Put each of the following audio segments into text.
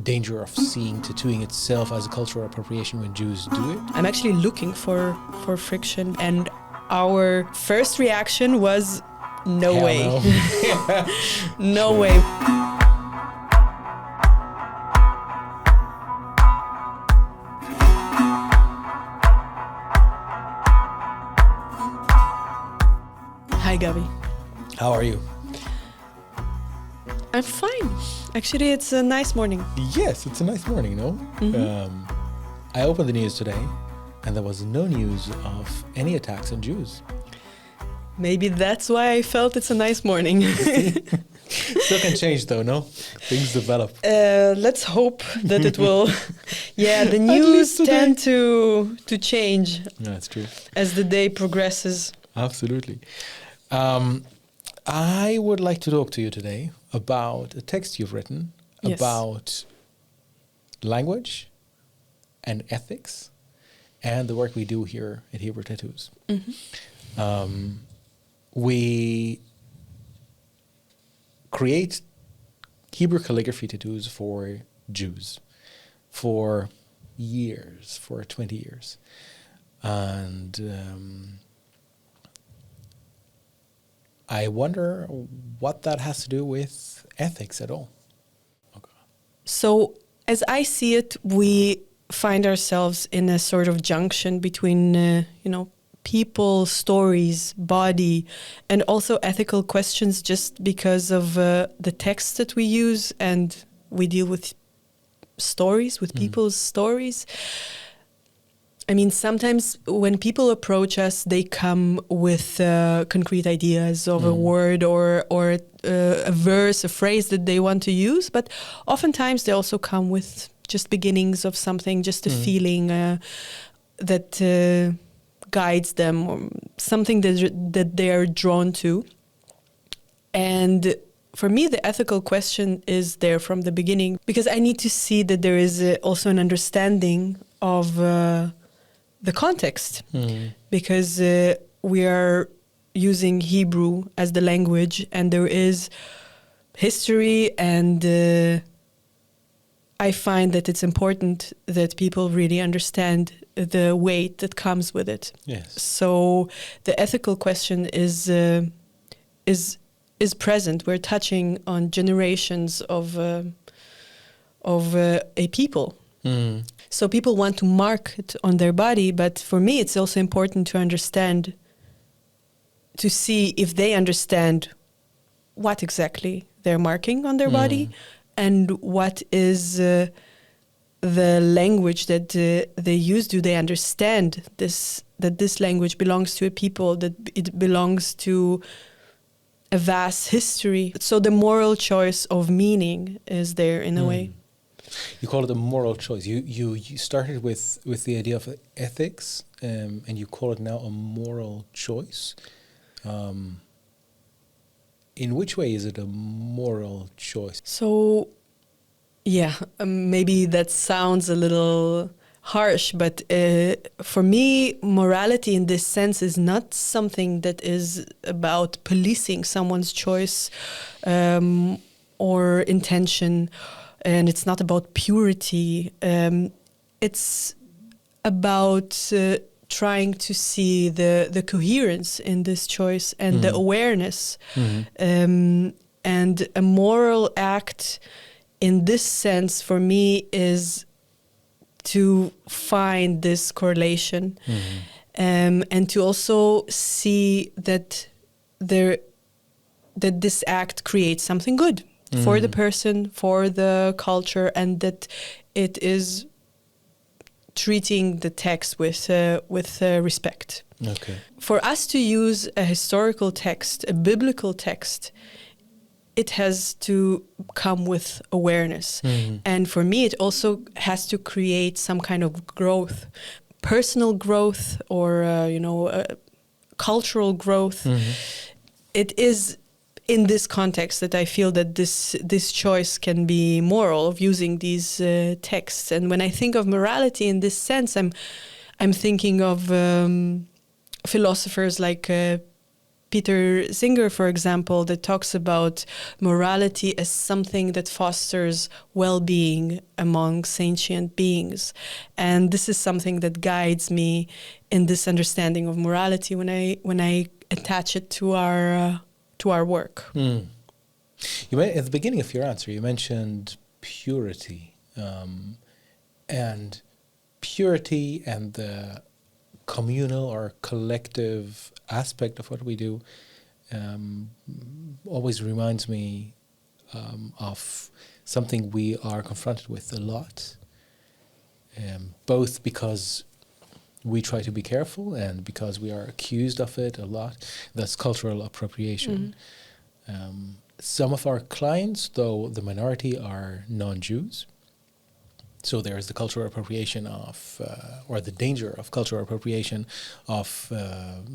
danger of seeing tattooing itself as a cultural appropriation when Jews do it? I'm actually looking for friction, and our first reaction was no Hell way. No, No Sure. way. Hi, Gabi. How are you? I'm fine. Actually, it's a nice morning. Yes, it's a nice morning, no? Mhm. I opened the news today, and there was no news of any attacks on Jews. Maybe that's why I felt it's a nice morning. Still can change, though, no? Things develop. Let's hope that it will. Yeah, the At news least today. tend to change No, that's true. as the day progresses. Absolutely. I would like to talk to you today about a text you've written Yes. about language and ethics and the work we do here at Hebrew Tattoos. We create Hebrew calligraphy tattoos for Jews for years, for 20 years. And I wonder what that has to do with ethics at all. Okay. So, as I see it, we find ourselves in a sort of junction between, people, stories, body, and also ethical questions, just because of the text that we use, and we deal with stories, with people's stories. I mean, sometimes when people approach us, they come with concrete ideas of a word or a verse, a phrase that they want to use. But oftentimes they also come with just beginnings of something, just a feeling that guides them, or something that they are drawn to. And for me, the ethical question is there from the beginning, because I need to see that there is also an understanding of the context, because we are using Hebrew as the language, and there is history, and I find that it's important that people really understand the weight that comes with it. Yes. So the ethical question is present. We're touching on generations of a people. So people want to mark it on their body, but for me, it's also important to understand, to see if they understand what exactly they're marking on their body, and what is the language that they use. Do they understand this, that this language belongs to a people, that it belongs to a vast history? So the moral choice of meaning is there in a way. You call it a moral choice. You started with the idea of ethics, and you call it now a moral choice. In which way is it a moral choice? So, yeah, maybe that sounds a little harsh, but for me, morality in this sense is not something that is about policing someone's choice or intention. And it's not about purity. It's about trying to see the coherence in this choice and the awareness. And a moral act in this sense for me is to find this correlation and to also see that this act creates something good for the person, for the culture, and that it is treating the text with respect. Okay. For us to use a historical text, a biblical text, it has to come with awareness. And for me, it also has to create some kind of growth, personal growth, or cultural growth. It is in this context that I feel that this choice can be moral, of using these texts. And when I think of morality in this sense, I'm thinking of philosophers like Peter Singer, for example, that talks about morality as something that fosters well-being among sentient beings. And this is something that guides me in this understanding of morality when I attach it to our work. Mm. At the beginning of your answer, you mentioned purity, and purity and the communal or collective aspect of what we do always reminds me of something we are confronted with a lot, both because we try to be careful and because we are accused of it a lot. That's cultural appropriation. Some of our clients, though the minority, are non-Jews. So there's the cultural appropriation of, or the danger of cultural appropriation of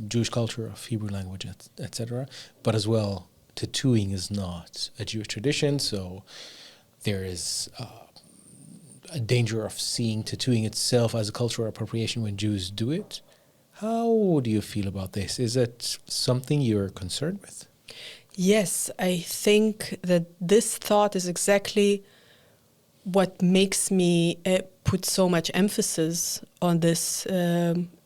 Jewish culture, of Hebrew language, etc. But as well, tattooing is not a Jewish tradition, so there is a danger of seeing tattooing itself as a cultural appropriation when Jews do it. How do you feel about this? Is it something you're concerned with? Yes, I think that this thought is exactly what makes me put so much emphasis on this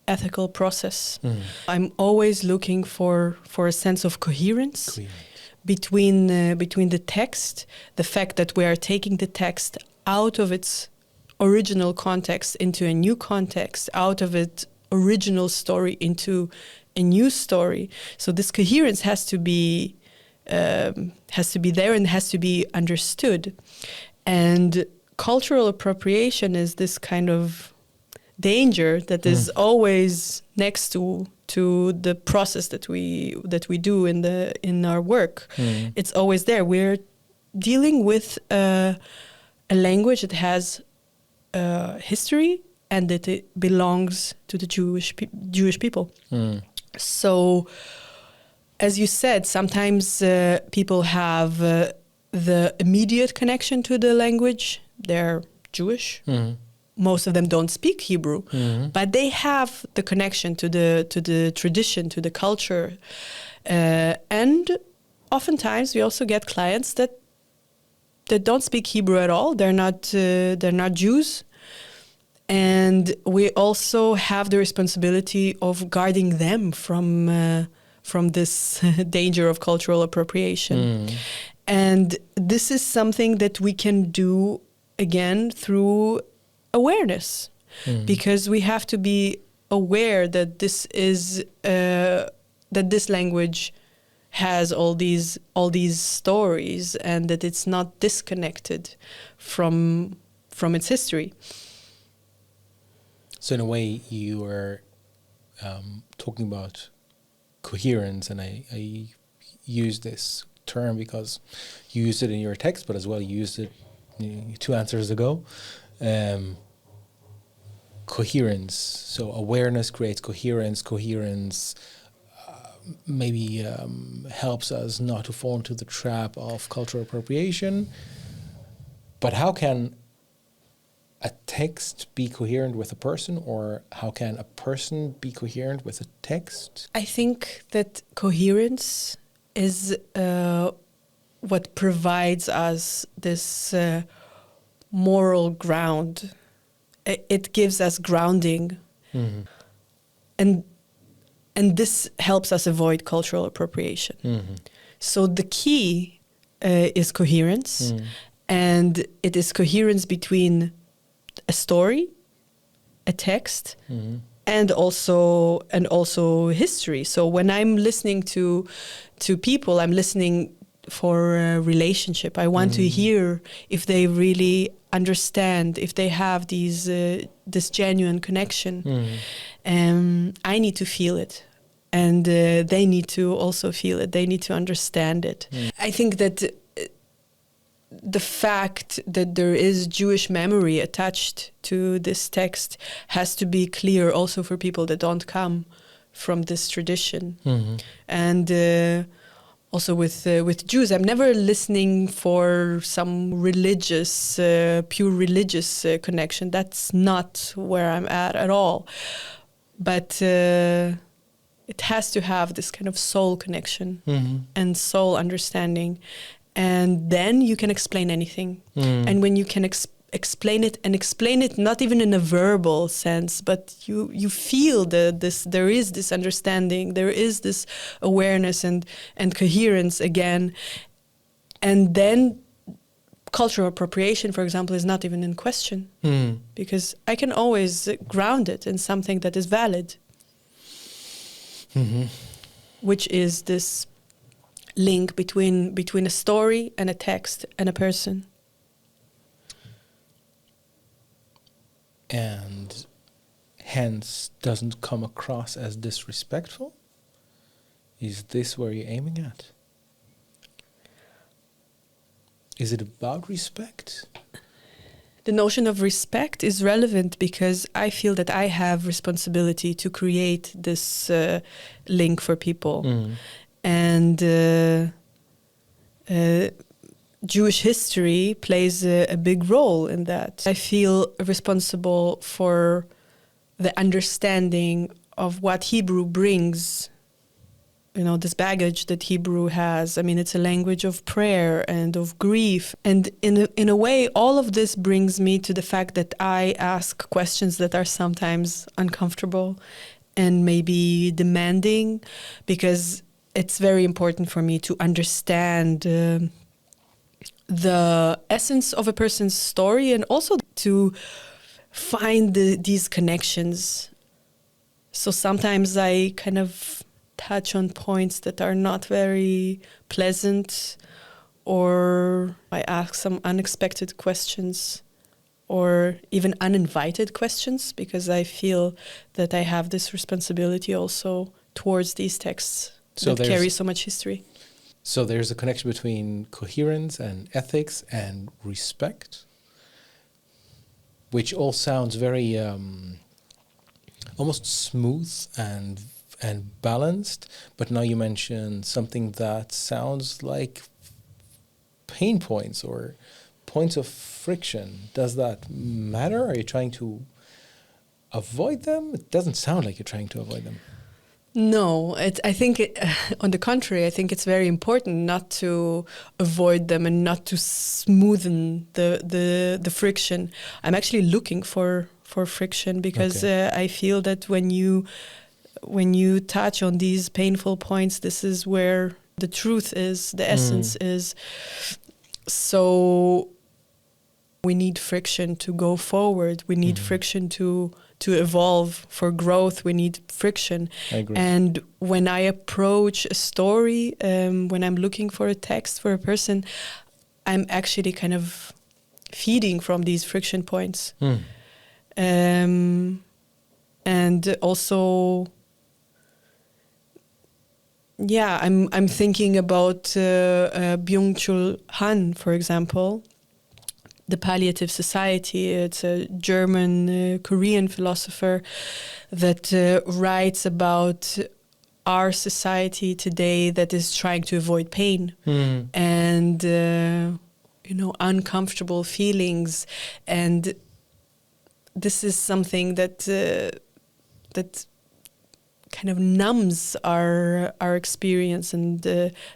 ethical process. I'm always looking for a sense of coherence between the text, the fact that we are taking the text out of its original context into a new context, out of its original story into a new story. So this coherence has to be there and has to be understood. And cultural appropriation is this kind of danger that is always next to the process that we do in our work. It's always there. We're dealing with a language that has history and that it belongs to the Jewish people. So, as you said, sometimes people have the immediate connection to the language. They're Jewish. Most of them don't speak Hebrew, but they have the connection to the tradition, to the culture. And oftentimes we also get clients that don't speak Hebrew at all. They're not Jews. And we also have the responsibility of guarding them from this danger of cultural appropriation. And this is something that we can do, again, through awareness, because we have to be aware that this is that this language has all these stories and that it's not disconnected from its history. So in a way, you are talking about coherence, and I use this term because you used it in your text, but as well you used it 2 answers ago. Coherence. So awareness creates coherence. Coherence maybe helps us not to fall into the trap of cultural appropriation. But how can a text be coherent with a person, or how can a person be coherent with a text? I think that coherence is what provides us this moral ground. It gives us grounding, and this helps us avoid cultural appropriation. So the key is coherence, and it is coherence between a story, a text, and also history. So when I'm listening to people, I'm listening for a relationship. I want to hear if they really understand, if they have this genuine connection. I need to feel it, and they need to also feel it. They need to understand it. I think that the fact that there is Jewish memory attached to this text has to be clear also for people that don't come from this tradition. And also with Jews, I'm never listening for some religious, pure religious connection. That's not where I'm at all. But it has to have this kind of soul connection and soul understanding. And then you can explain anything. And when you can explain it, and explain it not even in a verbal sense, but you feel there is this understanding, there is this awareness and coherence again. And then cultural appropriation, for example, is not even in question, because I can always ground it in something that is valid, which is this link between a story and a text and a person. And hence doesn't come across as disrespectful? Is this where you're aiming at? Is it about respect? The notion of respect is relevant because I feel that I have responsibility to create this link for people. And Jewish history plays a big role in that. I feel responsible for the understanding of what Hebrew brings, this baggage that Hebrew has. I mean, it's a language of prayer and of grief. And in a way, all of this brings me to the fact that I ask questions that are sometimes uncomfortable and maybe demanding, because it's very important for me to understand the essence of a person's story, and also to find these connections. So sometimes I kind of touch on points that are not very pleasant, or I ask some unexpected questions, or even uninvited questions, because I feel that I have this responsibility also towards these texts that carry so much history. So there's a connection between coherence and ethics and respect, which all sounds very almost smooth and balanced. But now you mention something that sounds like pain points or points of friction. Does that matter? Are you trying to avoid them? It doesn't sound like you're trying to avoid them. No, I think, on the contrary, I think it's very important not to avoid them and not to smoothen the friction. I'm actually looking for friction, because I feel that when you touch on these painful points, this is where the truth is, the essence is. So we need friction to go forward. We need friction to evolve, for growth. We need friction. I agree. And when I approach a story, when I'm looking for a text for a person, I'm actually kind of feeding from these friction points. And also, I'm thinking about Byung-Chul Han, for example, The Palliative Society. It's a German Korean philosopher that writes about our society today that is trying to avoid pain and uncomfortable feelings, and this is something that kind of numbs our experience and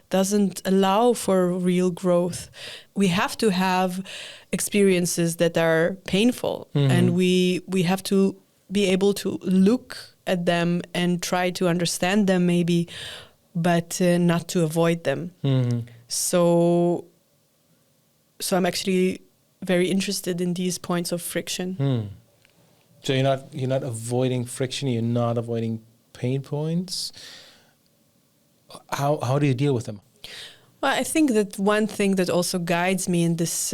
doesn't allow for real growth. We have to have experiences that are painful, and we have to be able to look at them and try to understand them maybe, but not to avoid them. So I'm actually very interested in these points of friction. So you're not avoiding friction, you're not avoiding pain points. How do you deal with them? Well, I think that one thing that also guides me in this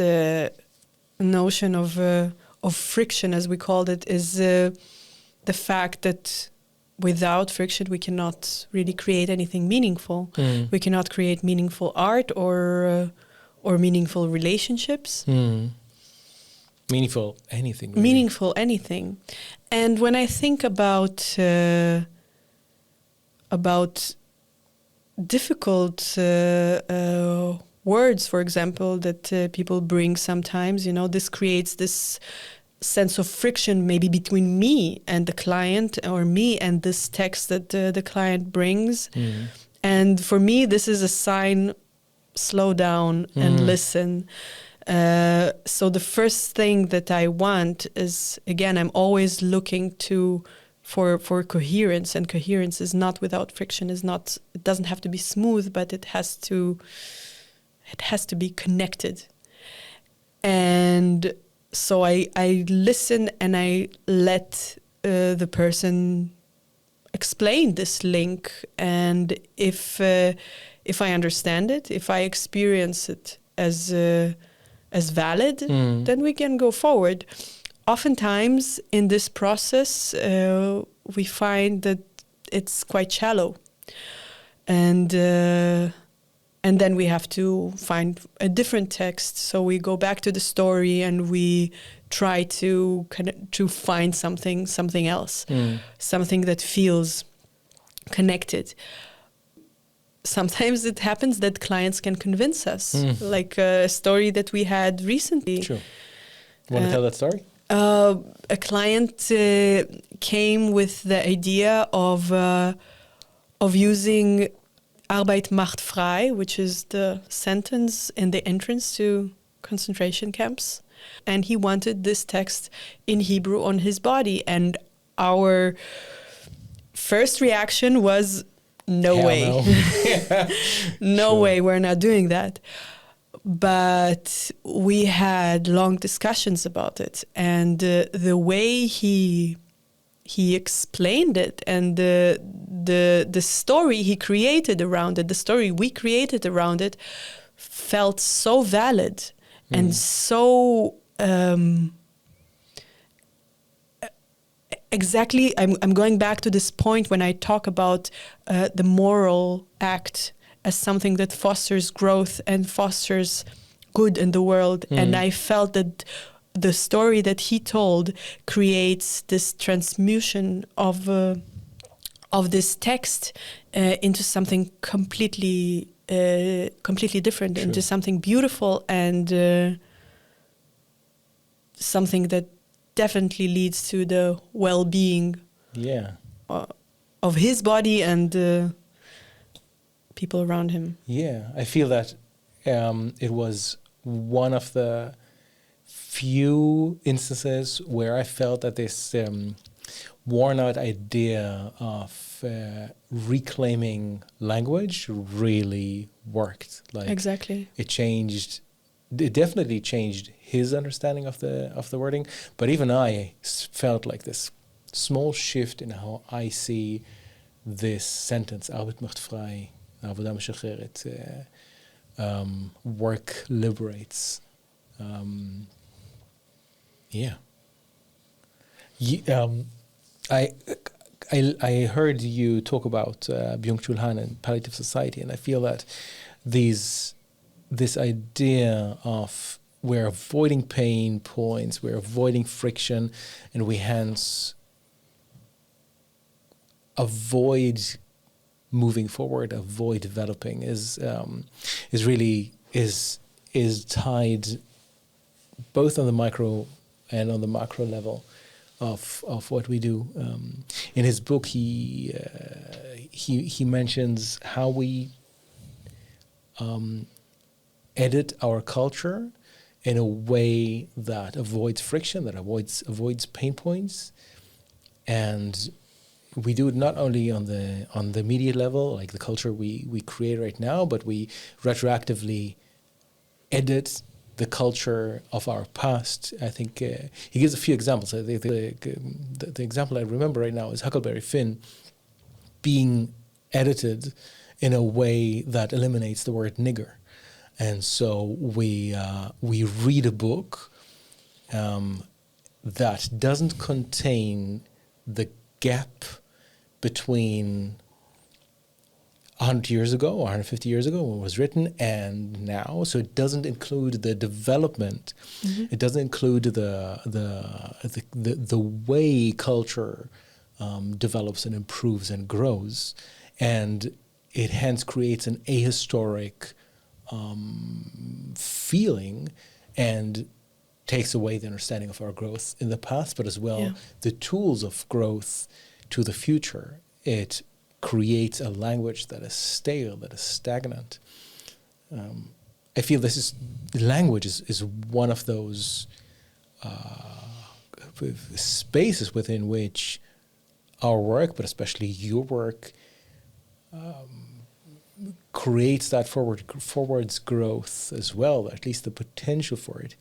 notion of friction, as we called it, is the fact that without friction we cannot really create anything meaningful. We cannot create meaningful art or meaningful relationships. Meaningful anything. Really. Meaningful anything. And when I think about difficult words, for example, that people bring sometimes, this creates this sense of friction maybe between me and the client, or me and this text that the client brings. And for me, this is a sign, slow down and listen. So the first thing that I want is, again, I'm always looking for coherence, and coherence is not without friction. It doesn't have to be smooth, but it has to be connected. And so I listen and I let the person explain this link, and if I understand it, if I experience it as valid, then we can go forward. Oftentimes in this process, we find that it's quite shallow, and then we have to find a different text. So we go back to the story and we try to find something else, something that feels connected. Sometimes it happens that clients can convince us, like a story that we had recently. Sure. Want to tell that story? A client came with the idea of using Arbeit macht frei, which is the sentence in the entrance to concentration camps. And he wanted this text in Hebrew on his body. And our first reaction was, no Hell way. No, No Sure. way, we're not doing that. But we had long discussions about it. And the way he explained it, and the story he created around it, the story we created around it, felt so valid and so exactly. I'm going back to this point when I talk about the moral act as something that fosters growth and fosters good in the world. And I felt that the story that he told creates this transmutation of this text into something completely different, True. into something beautiful, and something that definitely leads to the well-being of his body and people around him. Yeah, I feel that it was one of the few instances where I felt that this worn-out idea of reclaiming language really worked. Like, Exactly. It definitely changed his understanding of the wording, but even I felt like this small shift in how I see this sentence, Arbeit macht frei, Avodah meshacheret, work liberates. I heard you talk about Byung-Chul Han and palliative society, and I feel that this idea of we're avoiding pain points, we're avoiding friction, and we hence avoid moving forward, avoid developing is tied both on the micro and on the macro level of what we do. In his book, he mentions how we edit our culture in a way that avoids friction, that avoids pain points, and we do it not only on the media level, like the culture we create right now, but we retroactively edit the culture of our past. I think he gives a few examples. The example I remember right now is Huckleberry Finn being edited in a way that eliminates the word nigger. And so we read a book that doesn't contain the gap between 100 years ago or 150 years ago when it was written and now. So it doesn't include the development. It doesn't include the way culture develops and improves and grows, and it hence creates an ahistoric feeling and takes away the understanding of our growth in the past, but as well the tools of growth to the future. It creates a language that is stale, that is stagnant. I feel language is one of those spaces within which our work, but especially your work, creates that forwards growth as well, at least the potential for it,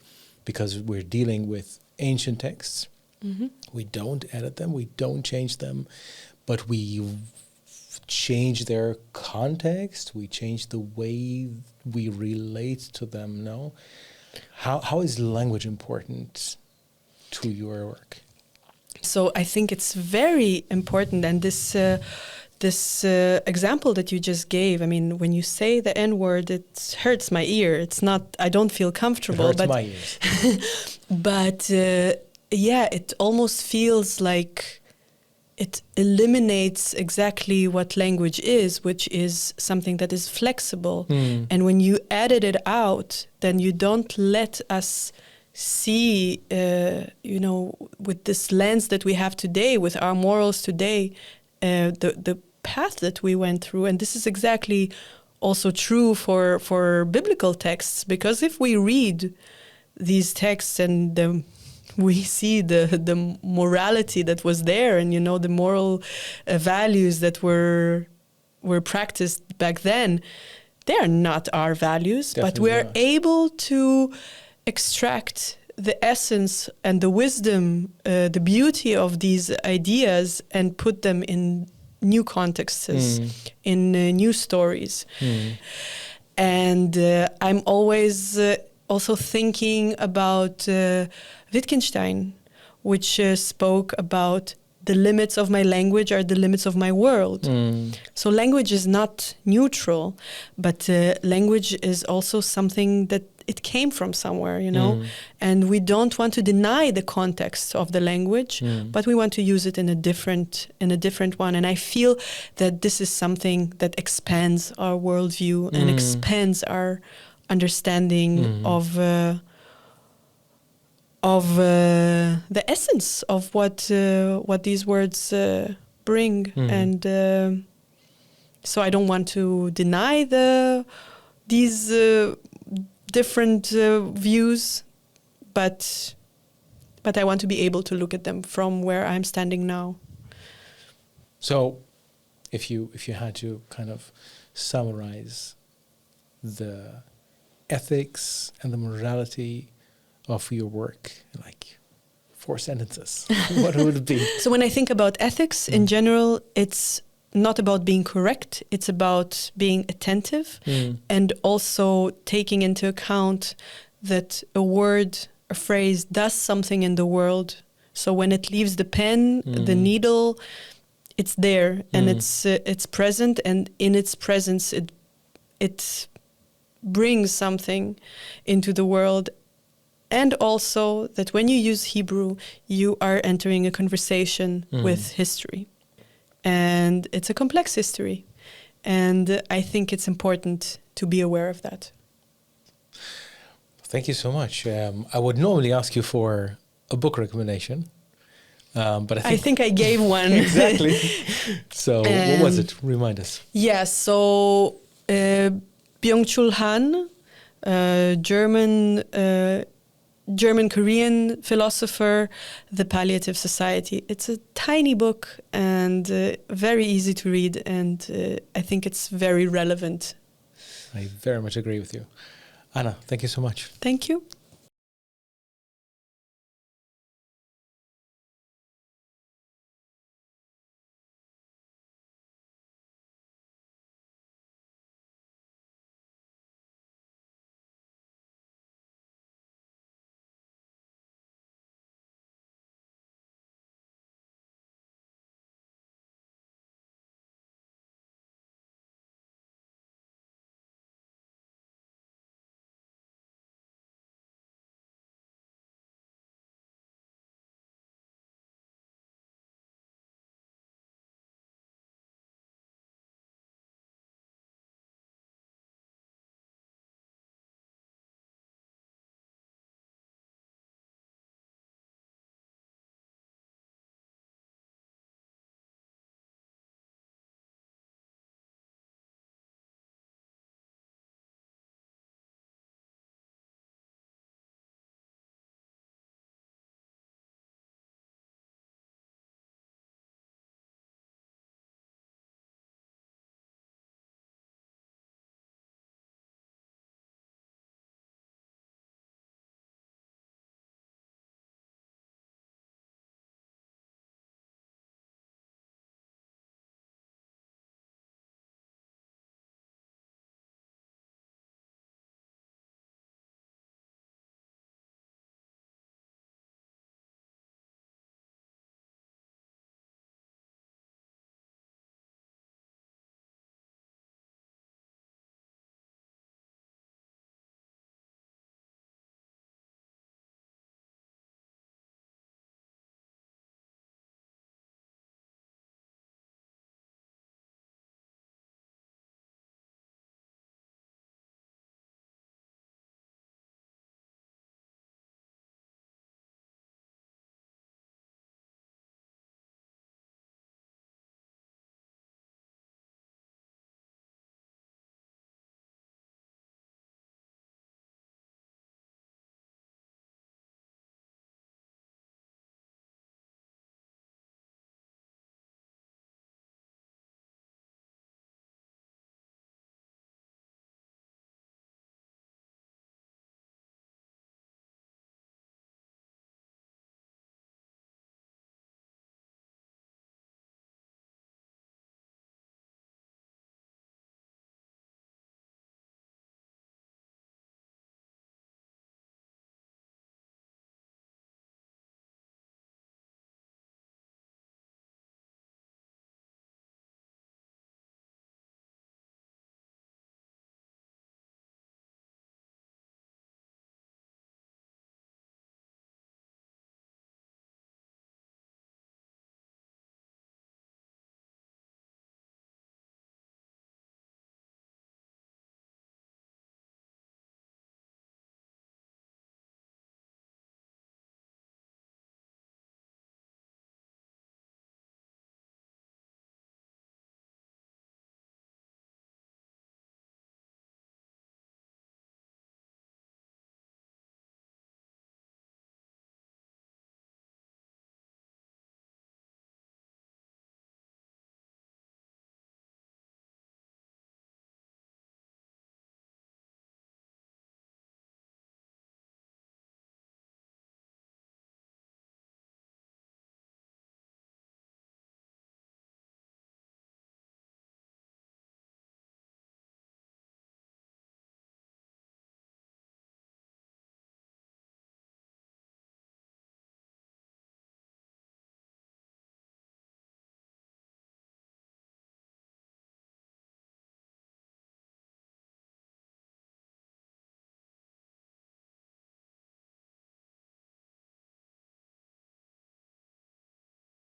because we're dealing with ancient texts. Mm-hmm. We don't edit them, we don't change them, but we change their context, we change the way we relate to them. No? How is language important to your work? So I think it's very important, and this example that you just gave, I mean, when you say the N-word, it hurts my ear. It's not, I don't feel comfortable. It hurts my ears. But it almost feels like it eliminates exactly what language is, which is something that is flexible. Mm. And when you edit it out, then you don't let us see, with this lens that we have today, with our morals today, the path that we went through. And this is exactly also true for biblical texts, because if we read these texts and we see the morality that was there, and the moral values that were practiced back then, they are not our values. Definitely, but we are able to extract the essence and the wisdom, the beauty of these ideas, and put them in new contexts, in new stories. And I'm always also thinking about Wittgenstein, which spoke about the limits of my language are the limits of my world. So language is not neutral, but language is also something that it came from somewhere, and we don't want to deny the context of the language, but we want to use it in a different one. And I feel that this is something that expands our worldview and expands our understanding of the essence of what these words bring. And so I don't want to deny these different views, but I want to be able to look at them from where I'm standing now. So if you had to kind of summarize the ethics and the morality of your work in like 4 sentences, what would it be? So when I think about ethics in general, it's not about being correct, it's about being attentive and also taking into account that a word, a phrase does something in the world. So when it leaves the pen, the needle, it's there and it's present, and in its presence it brings something into the world. And also that when you use Hebrew, you are entering a conversation with history. And it's a complex history. And I think it's important to be aware of that. Thank you so much. I would normally ask you for a book recommendation. But I think I gave one. Exactly. So what was it? Remind us. Yeah, so Byung-Chul Han, German-Korean philosopher, The Palliative Society. It's a tiny book and very easy to read, and I think it's very relevant. I very much agree with you. Anna, thank you so much. Thank you.